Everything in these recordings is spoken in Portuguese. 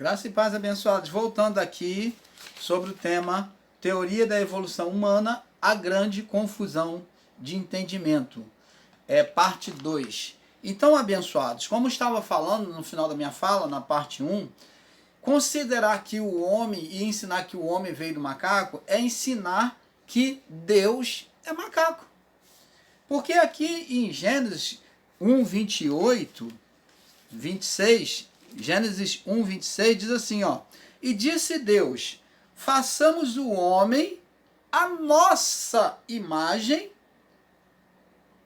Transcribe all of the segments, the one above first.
Graça e paz, abençoados. Voltando aqui sobre o tema Teoria da Evolução Humana, a grande confusão de entendimento. Parte 2. Então, abençoados, como eu estava falando no final da minha fala, na parte 1, considerar que o homem e ensinar que o homem veio do macaco é ensinar que Deus é macaco. Porque aqui em Gênesis 1, 28, 26, Gênesis 1, 26 diz assim, ó: E disse Deus, façamos o homem a nossa imagem.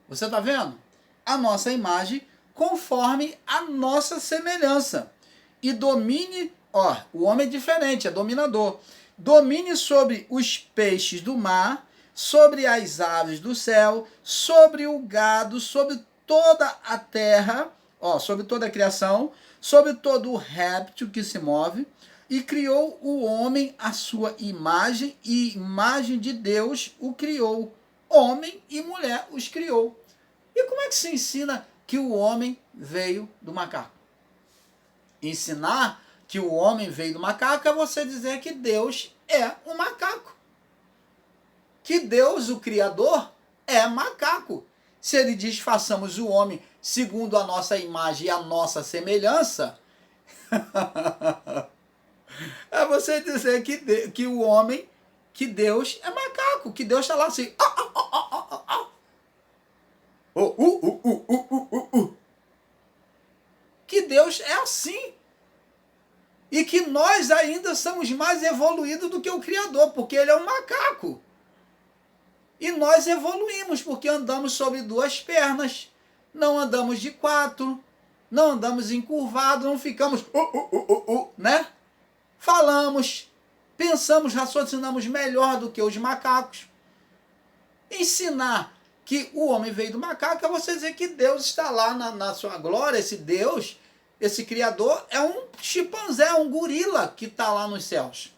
Você está vendo? A nossa imagem, conforme a nossa semelhança. E domine, ó, o homem é diferente, é dominador. Domine sobre os peixes do mar, sobre as aves do céu, sobre o gado, sobre toda a terra, ó, sobre toda a criação, sobre todo o réptil que se move, e criou o homem à sua imagem, e imagem de Deus o criou. Homem e mulher os criou. E como é que se ensina que o homem veio do macaco? Ensinar que o homem veio do macaco é você dizer que Deus é um macaco. Que Deus, o Criador, é macaco. Se ele diz, façamos o homem segundo a nossa imagem e a nossa semelhança, é você dizer que o homem, que Deus é macaco, que Deus está lá assim, que Deus é assim. E que nós ainda somos mais evoluídos do que o Criador, porque ele é um macaco. E nós evoluímos, porque andamos sobre duas pernas, não andamos de quatro, não andamos encurvados, não ficamos, né? Falamos, pensamos, raciocinamos melhor do que os macacos. Ensinar que o homem veio do macaco é você dizer que Deus está lá na sua glória, esse Deus, esse Criador, é um chimpanzé, um gorila que está lá nos céus.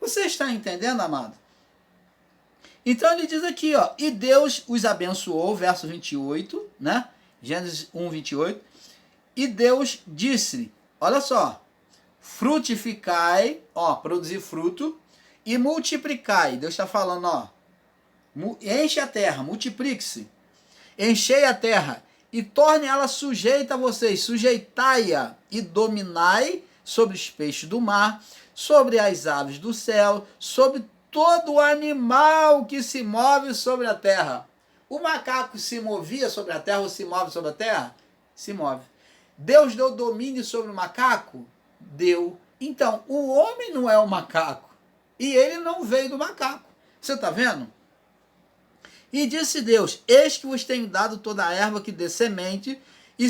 Você está entendendo, amado? Então ele diz aqui, ó, e Deus os abençoou, verso 28, né? Gênesis 1, 28. E Deus disse, olha só, frutificai, ó, produzir fruto, e multiplicai. Deus está falando, ó, enche a terra, multiplique-se, enchei a terra, e torne ela sujeita a vocês, sujeitai-a, e dominai sobre os peixes do mar, sobre as aves do céu, sobre todo animal que se move sobre a terra. O macaco se movia sobre a terra ou se move sobre a terra? Se move. Deus deu domínio sobre o macaco? Deu. Então, o homem não é o macaco. E ele não veio do macaco. Você está vendo? E disse Deus, eis que vos tenho dado toda a erva que dê semente, e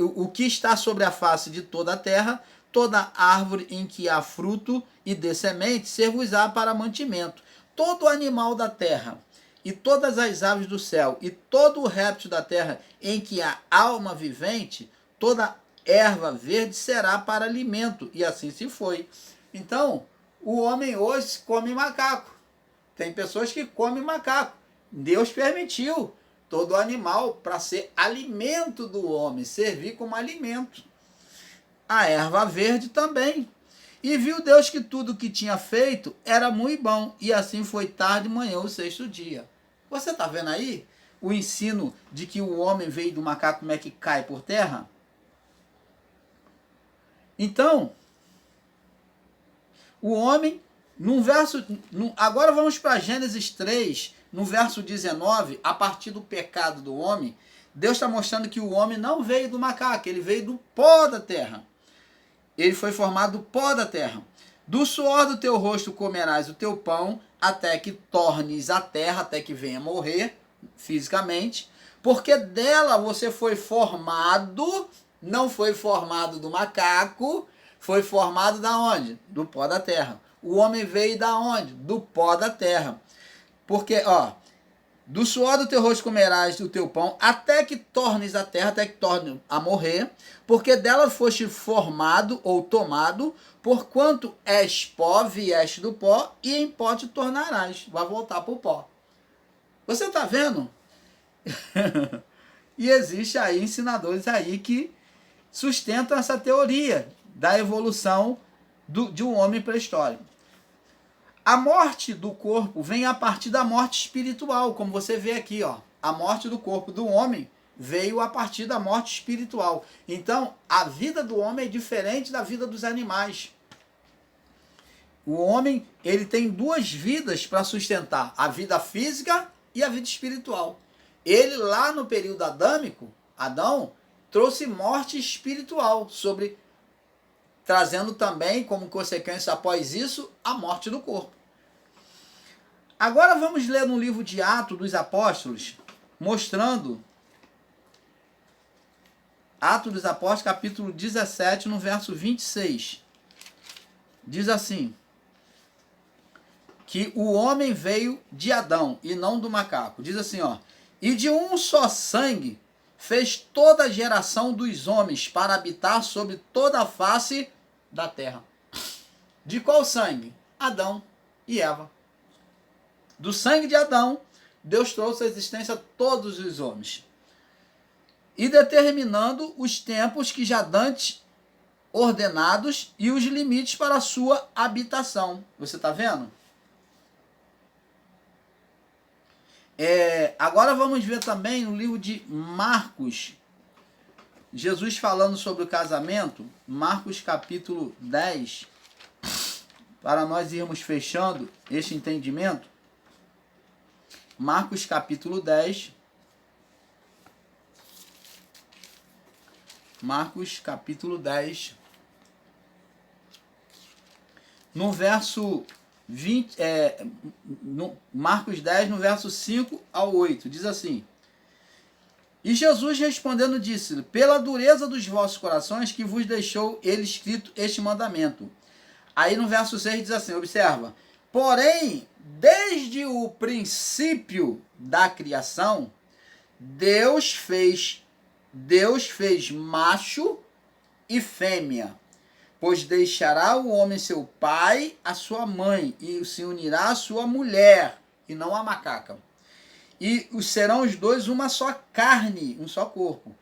o que está sobre a face de toda a terra, toda árvore em que há fruto e dê semente, ser-vos-á para mantimento. Todo animal da terra, e todas as aves do céu, e todo o réptil da terra em que há alma vivente, toda erva verde será para alimento. E assim se foi. Então, o homem hoje come macaco. Tem pessoas que comem macaco. Deus permitiu todo animal para ser alimento do homem, servir como alimento. A erva verde também. E viu Deus que tudo que tinha feito era muito bom. E assim foi tarde e manhã, o sexto dia. Você está vendo aí o ensino de que o homem veio do macaco, como é que cai por terra? Então, o homem, agora vamos para Gênesis 3, no verso 19, a partir do pecado do homem, Deus está mostrando que o homem não veio do macaco, ele veio do pó da terra. Ele foi formado do pó da terra. Do suor do teu rosto comerás o teu pão, até que tornes a terra, até que venha morrer fisicamente, porque dela você foi formado, não foi formado do macaco, foi formado da onde? Do pó da terra. O homem veio da onde? Do pó da terra. Porque, ó, do suor do teu rosto comerás o teu pão, até que tornes a terra, até que torne a morrer, porque dela foste formado ou tomado, porquanto és pó, vieste do pó, e em pó te tornarás. Vai voltar para o pó. Você está vendo? E existe aí ensinadores aí que sustentam essa teoria da evolução de um homem pré-histórico. A morte do corpo vem a partir da morte espiritual, como você vê aqui, ó. A morte do corpo do homem veio a partir da morte espiritual. Então, a vida do homem é diferente da vida dos animais. O homem, ele tem duas vidas para sustentar, a vida física e a vida espiritual. Ele, lá no período adâmico, Adão, trouxe morte espiritual, trazendo também, como consequência após isso, a morte do corpo. Agora vamos ler no livro de Atos dos Apóstolos, mostrando Atos dos Apóstolos, capítulo 17, no verso 26. Diz assim, que o homem veio de Adão e não do macaco. Diz assim, ó, e de um só sangue fez toda a geração dos homens para habitar sobre toda a face da terra. De qual sangue? Adão e Eva. Do sangue de Adão, Deus trouxe à existência todos os homens. E determinando os tempos que já dantes ordenados e os limites para a sua habitação. Você está vendo? Agora vamos ver também no livro de Marcos, Jesus falando sobre o casamento, Marcos capítulo 10, para nós irmos fechando este entendimento. Marcos capítulo 10, Marcos capítulo 10, no verso 20, Marcos 10, no verso 5 ao 8, diz assim, e Jesus respondendo disse-lhe, pela dureza dos vossos corações que vos deixou ele escrito este mandamento. Aí no verso 6 diz assim, observa, porém, desde o princípio da criação, Deus fez macho e fêmea, pois deixará o homem seu pai, a sua mãe, e se unirá à sua mulher, e não à macaca. E serão os dois uma só carne, um só corpo.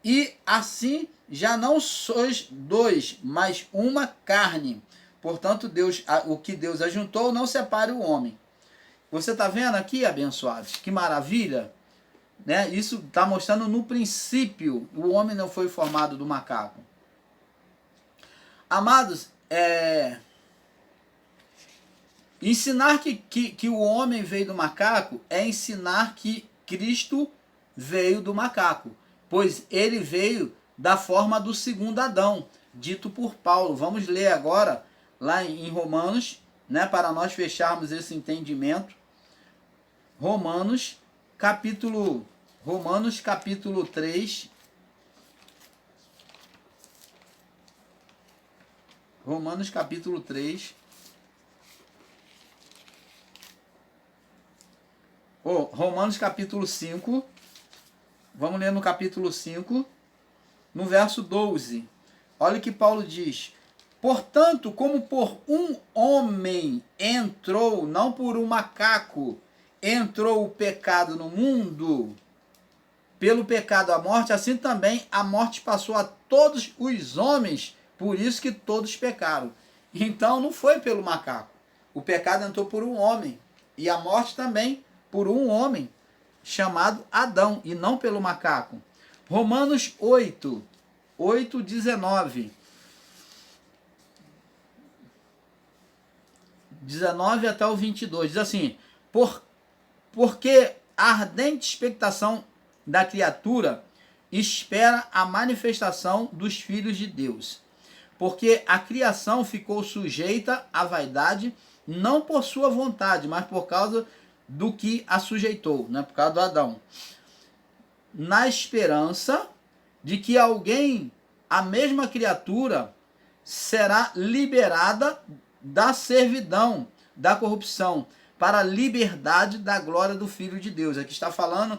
E assim já não sois dois, mas uma carne. Portanto, o que Deus ajuntou, não separe o homem. Você está vendo aqui, abençoados? Que maravilha! Né? Isso está mostrando no princípio, o homem não foi formado do macaco. Amados, ensinar que o homem veio do macaco é ensinar que Cristo veio do macaco, pois ele veio da forma do segundo Adão, dito por Paulo. Vamos ler agora, lá em Romanos, né, para nós fecharmos esse entendimento. Romanos capítulo 3. Romanos capítulo 3. Romanos capítulo 5. Vamos ler no capítulo 5, no verso 12. Olha o que Paulo diz. Portanto, como por um homem entrou, não por um macaco, entrou o pecado no mundo, pelo pecado a morte, assim também a morte passou a todos os homens, por isso que todos pecaram. Então não foi pelo macaco. O pecado entrou por um homem, e a morte também por um homem, chamado Adão, e não pelo macaco. Romanos 8, 19. 19 até o 22, diz assim, porque a ardente expectação da criatura espera a manifestação dos filhos de Deus. Porque a criação ficou sujeita à vaidade, não por sua vontade, mas por causa do que a sujeitou, né? Por causa do Adão. Na esperança de que alguém, a mesma criatura, será liberada da servidão, da corrupção, para a liberdade da glória do Filho de Deus. Aqui está falando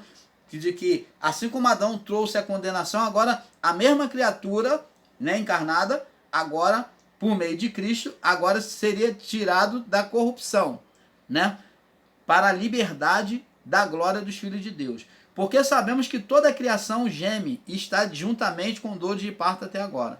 de que, assim como Adão trouxe a condenação, agora a mesma criatura, né, encarnada, agora, por meio de Cristo, agora seria tirado da corrupção, né, para a liberdade da glória dos filhos de Deus. Porque sabemos que toda a criação geme e está juntamente com dor de parto até agora.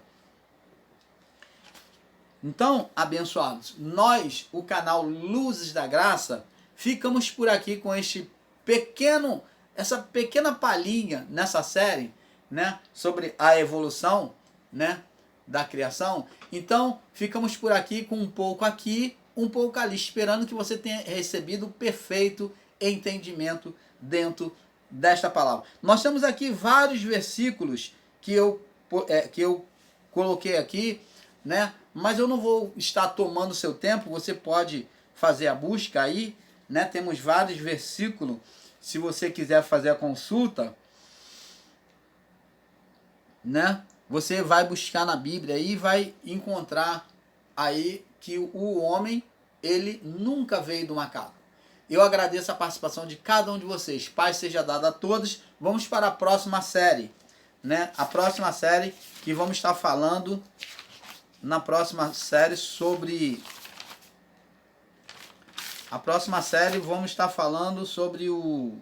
Então, abençoados, nós, o canal Luzes da Graça, ficamos por aqui com essa pequena palhinha nessa série, né, sobre a evolução, né, da criação. Então, ficamos por aqui com um pouco aqui, um pouco ali, esperando que você tenha recebido o perfeito entendimento dentro desta palavra. Nós temos aqui vários versículos que eu coloquei aqui, né? Mas eu não vou estar tomando seu tempo, você pode fazer a busca aí, né? Temos vários versículos, se você quiser fazer a consulta, né? Você vai buscar na Bíblia e vai encontrar aí que o homem, ele nunca veio do macaco. Eu agradeço a participação de cada um de vocês. Paz seja dada a todos. Vamos para a próxima série, né? A próxima série que vamos estar falando na próxima série sobre... A próxima série vamos estar falando sobre o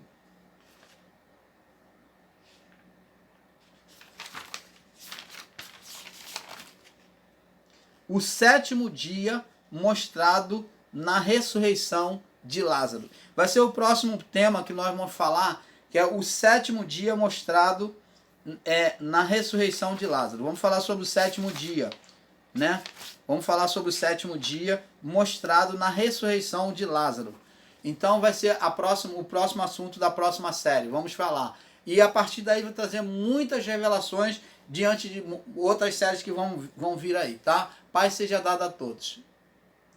sétimo dia mostrado na ressurreição de Lázaro. Vai ser o próximo tema que nós vamos falar, que é o sétimo dia mostrado na ressurreição de Lázaro. Vamos falar sobre o sétimo dia, né? Vamos falar sobre o sétimo dia mostrado na ressurreição de Lázaro. Então vai ser o próximo assunto da próxima série. Vamos falar. E a partir daí vai trazer muitas revelações diante de outras séries que vão vir aí, tá? Paz seja dada a todos.